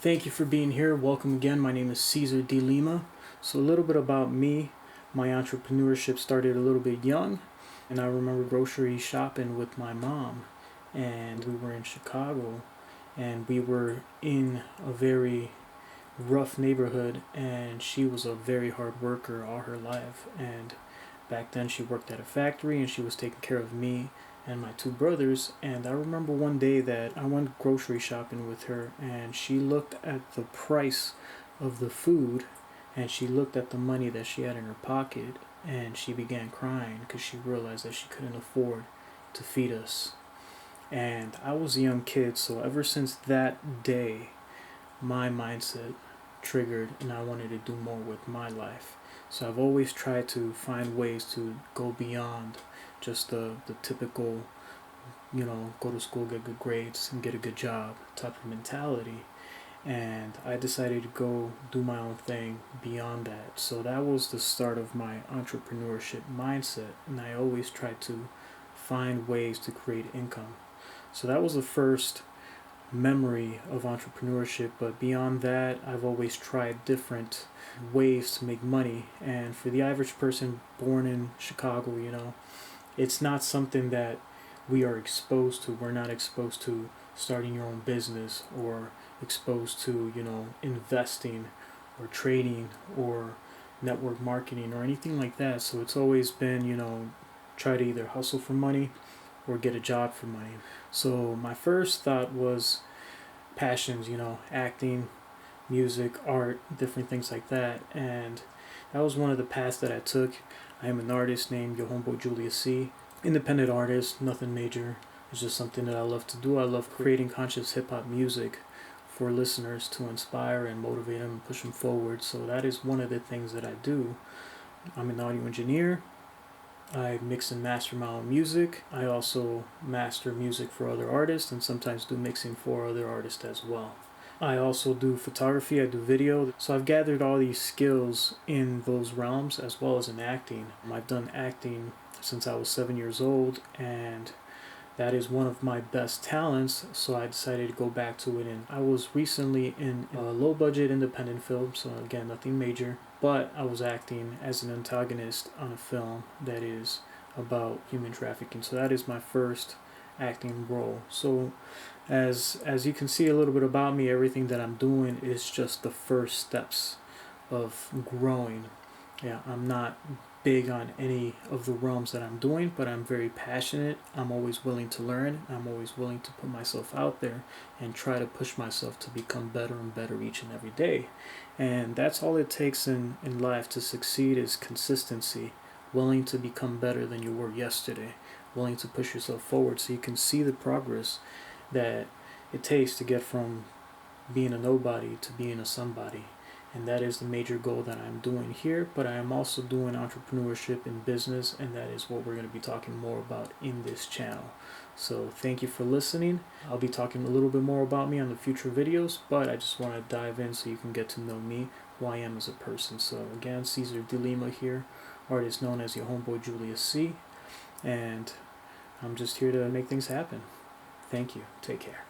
Thank you for being here. Welcome again. My name is Cesar D. Lima. So a little bit about me. My entrepreneurship started a little bit young, and I remember grocery shopping with my mom, and we were in Chicago, and we were in a very rough neighborhood, and she was a very hard worker all her life. And back then she worked at a factory, and she was taking care of me and my two brothers. And I remember one day that I went grocery shopping with her, and she looked at the price of the food, and she looked at the money that she had in her pocket, and she began crying because she realized that she couldn't afford to feed us. And I was a young kid, so ever since that day my mindset triggered, and I wanted to do more with my life. So I've always tried to find ways to go beyond just the typical, go to school, get good grades, and get a good job type of mentality. And I decided to go do my own thing beyond that. So that was the start of my entrepreneurship mindset, and I always tried to find ways to create income. So that was the first memory of entrepreneurship. But beyond that, I've always tried different ways to make money. And for the average person born in Chicago, it's not something that we are exposed to. We're not exposed to starting your own business, or exposed to investing or trading or network marketing or anything like that. So it's always been try to either hustle for money or get a job for money. So my first thought was passions, acting, music, art, different things like that. And that was one of the paths that I took. I am an artist named Yo Homeboi Julius C. Independent artist, nothing major. It's just something that I love to do. I love creating conscious hip-hop music for listeners to inspire and motivate them and push them forward. So that is one of the things that I do. I'm an audio engineer. I mix and master my own music. I also master music for other artists, and sometimes do mixing for other artists as well. I also do photography, I do video. So I've gathered all these skills in those realms, as well as in acting. I've done acting since I was 7 years old, and that is one of my best talents, so I decided to go back to it. And I was recently in a low budget independent film, so again, nothing major, but I was acting as an antagonist on a film that is about human trafficking. So that is my first acting role. So as you can see a little bit about me, everything that I'm doing is just the first steps of growing. Yeah, I'm not big on any of the realms that I'm doing, but I'm very passionate. I'm always willing to learn. I'm always willing to put myself out there and try to push myself to become better and better each and every day. And that's all it takes in life to succeed, is consistency, willing to become better than you were yesterday, willing to push yourself forward so you can see the progress that it takes to get from being a nobody to being a somebody. And that is the major goal that I'm doing here. But I am also doing entrepreneurship in business, and that is what we're going to be talking more about in this channel. So thank you for listening. I'll be talking a little bit more about me on the future videos, but I just want to dive in so you can get to know me, who I am as a person. So again, Cesar D. Lima here, artist known as Yo Homeboi Julius C, and I'm just here to make things happen. Thank you. Take care.